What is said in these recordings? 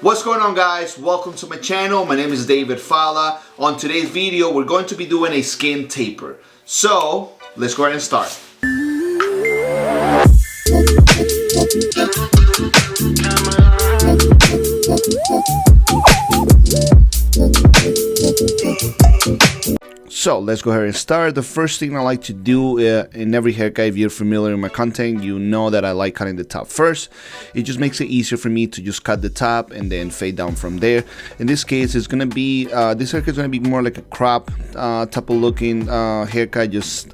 What's going on, guys? Welcome to my channel. My name is David Falla. On today's video, we're going to be doing a skin taper. So let's go ahead and start. So let's go ahead and start. The first thing I like to do in every haircut, if you're familiar with my content, you know that I like cutting the top first. It just makes it easier for me to just cut the top and then fade down from there. In this case, it's gonna be this haircut is gonna be more like a crop type of looking haircut, just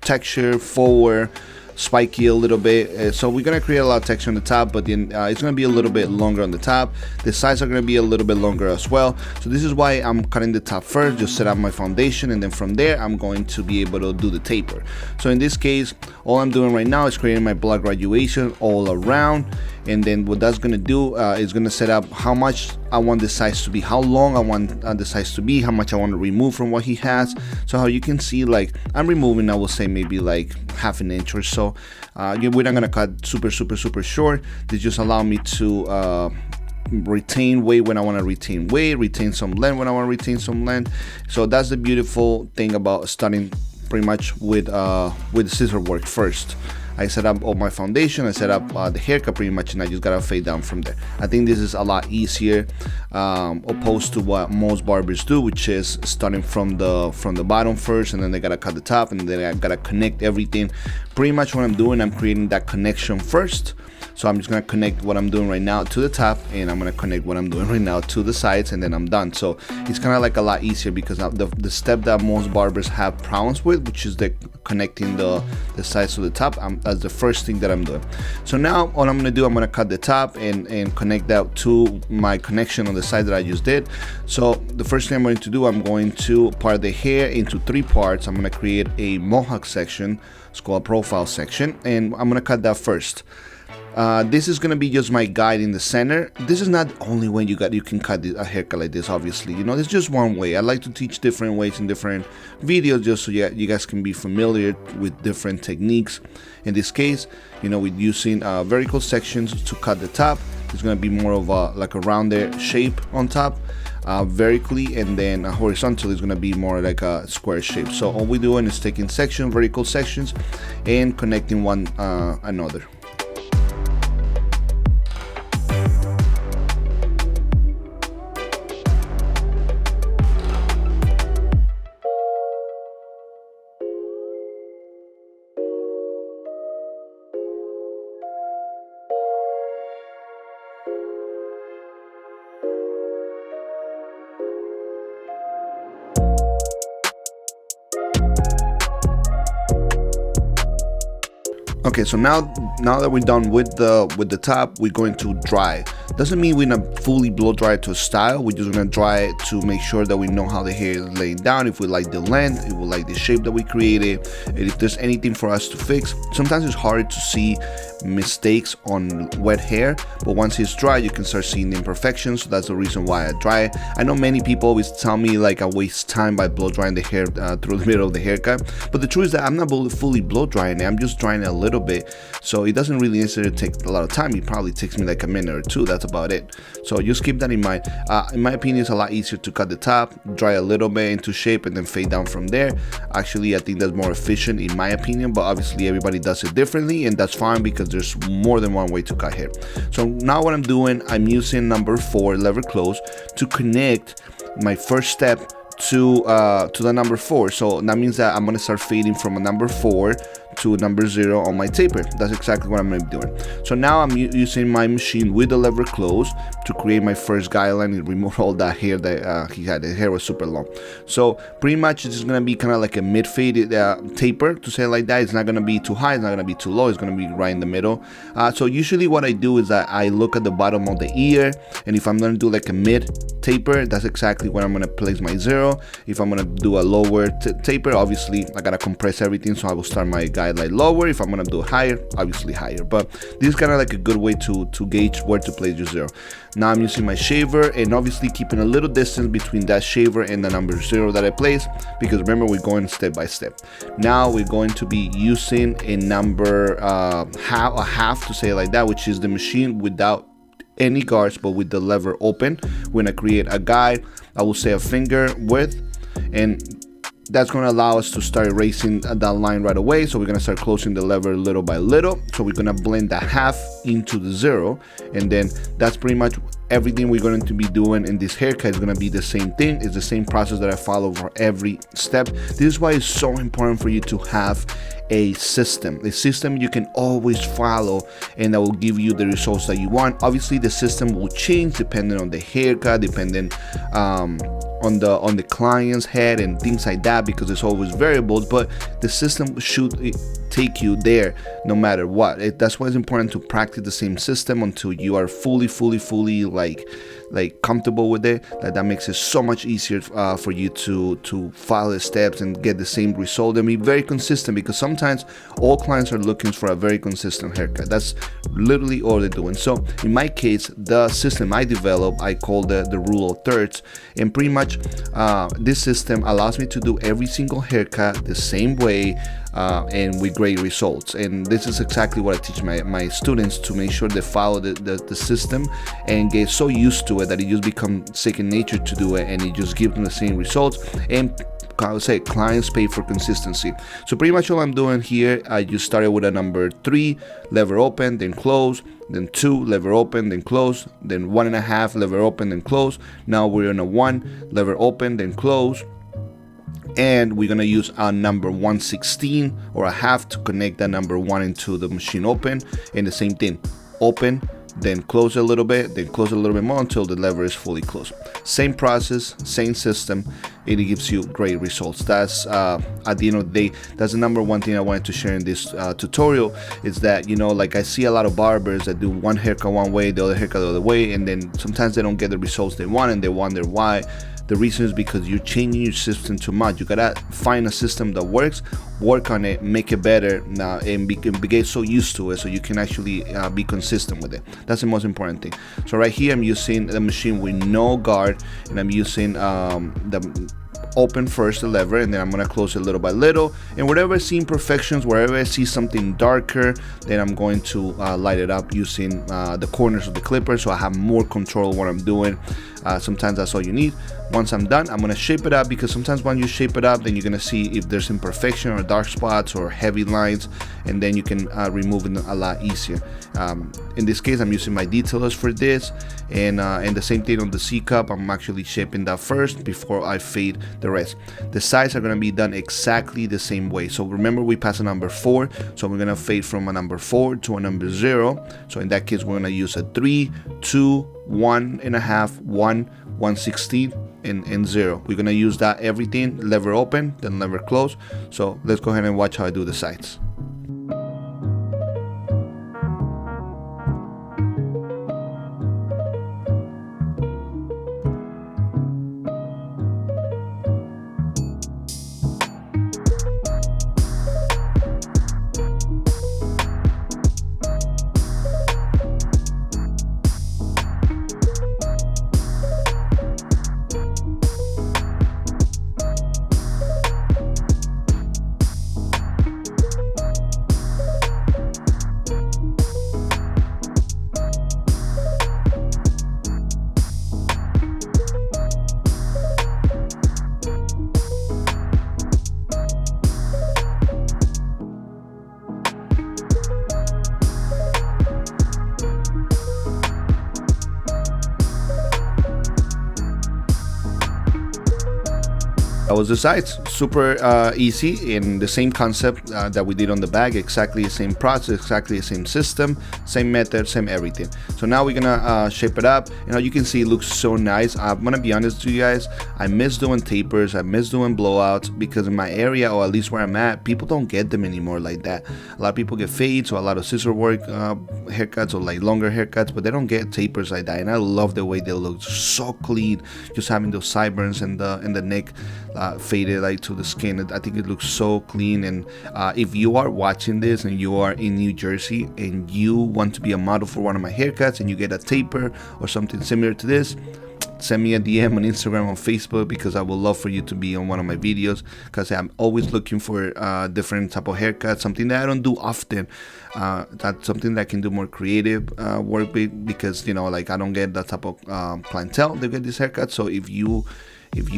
texture forward, spiky a little bit. So we're gonna create a lot of texture on the top, but then it's gonna be a little bit longer on the top. The sides are gonna be a little bit longer as well. So this is why I'm cutting the top first, just set up my foundation, and then from there I'm going to be able to do the taper. So in this case, all I'm doing right now is creating my block graduation all around, and then what that's gonna do is gonna set up how much I want the size to be, how long I want the size to be, how much I want to remove from what he has. So how you can see, like, I'm removing, I will say maybe like half an inch or so. We're not gonna cut super short. This just allow me to retain weight when I want to retain weight, retain some length when I want to retain some length. So that's the beautiful thing about starting pretty much with scissor work first. I set up all my foundation, I set up the haircut pretty much, and I just gotta fade down from there. I think this is a lot easier opposed to what most barbers do, which is starting from the bottom first, and then they gotta cut the top, and then I gotta connect everything. Pretty much what I'm doing, I'm creating that connection first. So I'm just gonna connect what I'm doing right now to the top, and I'm gonna connect what I'm doing right now to the sides, and then I'm done. So it's kind of like a lot easier, because the step that most barbers have problems with, which is the connecting the sides to the top, that's the first thing that I'm doing. So now all I'm gonna do, I'm gonna cut the top and connect that to my connection on the side that I just did. So the first thing I'm going to do, I'm going to part the hair into 3 parts. I'm gonna create a mohawk section, it's called a profile section, and I'm gonna cut that first. This is gonna be just my guide in the center. This is not the only way you can cut a haircut like this, obviously. You know, it's just one way. I like to teach different ways in different videos, just so you guys can be familiar with different techniques. In this case, you know, with using vertical sections to cut the top, it's gonna be more of like a rounded shape on top. Vertically, and then horizontally is going to be more like a square shape. So all we're doing is taking vertical sections and connecting one another. Okay, so now that we're done with the top, we're going to dry. Doesn't mean we're gonna fully blow dry it to a style. We're just gonna dry it to make sure that we know how the hair is laying down, if we like the length, if we like the shape that we created, and if there's anything for us to fix. Sometimes it's hard to see mistakes on wet hair, but once it's dry, you can start seeing the imperfections. So that's the reason why I dry it. I know many people always tell me like I waste time by blow drying the hair through the middle of the haircut, but the truth is that I'm not fully blow drying it. I'm just drying it a little bit, so it doesn't really necessarily take a lot of time. It probably takes me like a minute or two. That's about it. So just keep that in mind. In my opinion, it's a lot easier to cut the top, dry a little bit into shape, and then fade down from there. Actually, I think that's more efficient in my opinion, but obviously everybody does it differently, and that's fine, because there's more than one way to cut hair. So now what I'm doing, I'm using number 4 lever close to connect my first step to the number 4. So that means that I'm gonna start fading from a number 4 to number 0 on my taper. That's exactly what I'm gonna be doing. So now I'm using my machine with the lever close to create my first guideline and remove all that hair that he had. The hair was super long. So pretty much it's just gonna be kind of like a mid-faded taper, to say it like that. It's not gonna be too high, it's not gonna be too low, it's gonna be right in the middle. So usually what I do is that I look at the bottom of the ear, and if I'm gonna do like a mid taper, that's exactly where I'm gonna place my 0. If I'm gonna do a lower taper, obviously I gotta compress everything, so I will start my guideline lower. If I'm gonna do higher, obviously higher. But this is kind of like a good way to gauge where to place your 0. Now I'm using my shaver, and obviously keeping a little distance between that shaver and the number 0 that I placed, because remember, we're going step by step. Now we're going to be using a number half, to say it like that, which is the machine without any guards, but with the lever open. We're gonna create a guide, I will say a finger width, and that's going to allow us to start erasing that line right away. So we're going to start closing the lever little by little. So we're going to blend the half into the 0, and then that's pretty much everything we're going to be doing in this haircut. Is going to be the same thing. It's the same process that I follow for every step. This is why it's so important for you to have a system you can always follow, and that will give you the results that you want. Obviously the system will change depending on the haircut, depending on the client's head and things like that, because there's always variables, but the system should take you there no matter what. That's why it's important to practice the same system until you are fully like comfortable with it. That makes it so much easier for you to follow the steps and get the same result and be very consistent, because sometimes all clients are looking for a very consistent haircut. That's literally all they're doing. So in my case, the system I developed, I call the rule of thirds, and pretty much this system allows me to do every single haircut the same way, and with great results. And this is exactly what I teach my students, to make sure they follow the system and get so used to it that it just becomes second nature to do it, and it just gives them the same results. And I would say clients pay for consistency. So pretty much all I'm doing here, I just started with a number 3, lever open, then close, then 2, lever open, then close, then 1.5, lever open, then close. Now we're on a 1, lever open, then close. And we're gonna use our number 116 or a half to connect that number 1 into the machine open. And the same thing, open, then close a little bit, then close a little bit more until the lever is fully closed. Same process, same system, it gives you great results. That's at the end of the day, that's the number one thing I wanted to share in this tutorial, is that, you know, like I see a lot of barbers that do one haircut one way, the other haircut the other way, and then sometimes they don't get the results they want, and they wonder why. The reason is because you're changing your system too much. You gotta find a system that works, work on it, make it better, and get so used to it so you can actually be consistent with it. That's the most important thing. So right here I'm using the machine with no guard, and I'm using the open first, the lever, and then I'm gonna close it little by little. And wherever I see imperfections, wherever I see something darker, then I'm going to light it up using the corners of the clipper, so I have more control of what I'm doing. Sometimes that's all you need. Once I'm done, I'm gonna shape it up, because sometimes when you shape it up, then you're gonna see if there's imperfection or dark spots or heavy lines, and then you can remove it a lot easier. In this case, I'm using my detailers for this, and the same thing on the C cup. I'm actually shaping that first before I fade the rest. The sides are gonna be done exactly the same way. So remember, we passed a number 4, so we're gonna fade from a number 4 to a number 0. So in that case, we're gonna use a 3, 2, 1.5, 1, 116, and 0. We're gonna use that everything, lever open, then lever close. So let's go ahead and watch how I do the sides. That was the sides. Super easy, in the same concept that we did on the bag. Exactly the same process, exactly the same system, same method, same everything. So now we're gonna shape it up. You know, you can see it looks so nice. I'm gonna be honest with you guys, I miss doing tapers, I miss doing blowouts, because in my area, or at least where I'm at, people don't get them anymore like that. A lot of people get fades or a lot of scissor work haircuts, or like longer haircuts, but they don't get tapers like that. And I love the way they look, so clean, just having those sideburns and the neck faded like to the skin. I think it looks so clean. And if you are watching this and you are in New Jersey and you want to be a model for one of my haircuts, and you get a taper or something similar to this, send me a DM on Instagram, on Facebook, because I would love for you to be on one of my videos, because I'm always looking for different type of haircuts, something that I don't do often. That's something that I can do more creative work with, because like I don't get that type of clientele that get this haircut. So if you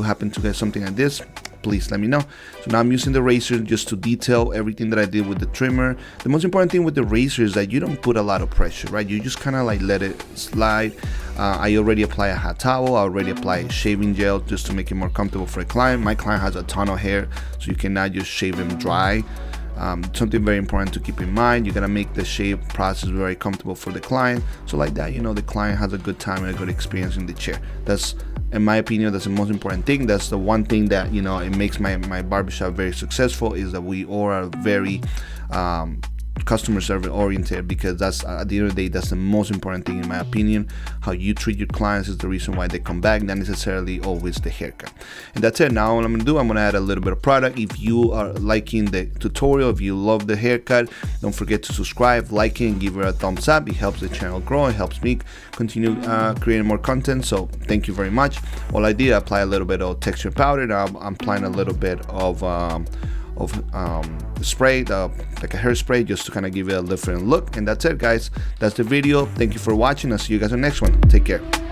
happen to get something like this, please let me know. So now I'm using the razor just to detail everything that I did with the trimmer. The most important thing with the razor is that you don't put a lot of pressure, right? You just kind of like let it slide. I already apply a hot towel. I already apply shaving gel just to make it more comfortable for a client. My client has a ton of hair, so you cannot just shave him dry. Something very important to keep in mind, you gotta make the shave process very comfortable for the client, so like that the client has a good time and a good experience in the chair. That's, in my opinion, that's the most important thing. That's the one thing that it makes my barbershop very successful, is that we all are very customer service oriented, because that's, at the end of the day, that's the most important thing in my opinion. How you treat your clients is the reason why they come back, not necessarily always the haircut. And that's it. Now what I'm gonna do, I'm gonna add a little bit of product. If you are liking the tutorial, if you love the haircut, don't forget to subscribe, like it, and give it a thumbs up. It helps the channel grow, it helps me continue creating more content. So thank you very much. All I did, I apply a little bit of texture powder. Now I'm applying a little bit of spray, like a hairspray, just to kind of give it a different look. And that's it, guys. That's the video. Thank you for watching. I'll see you guys on the next one. Take care.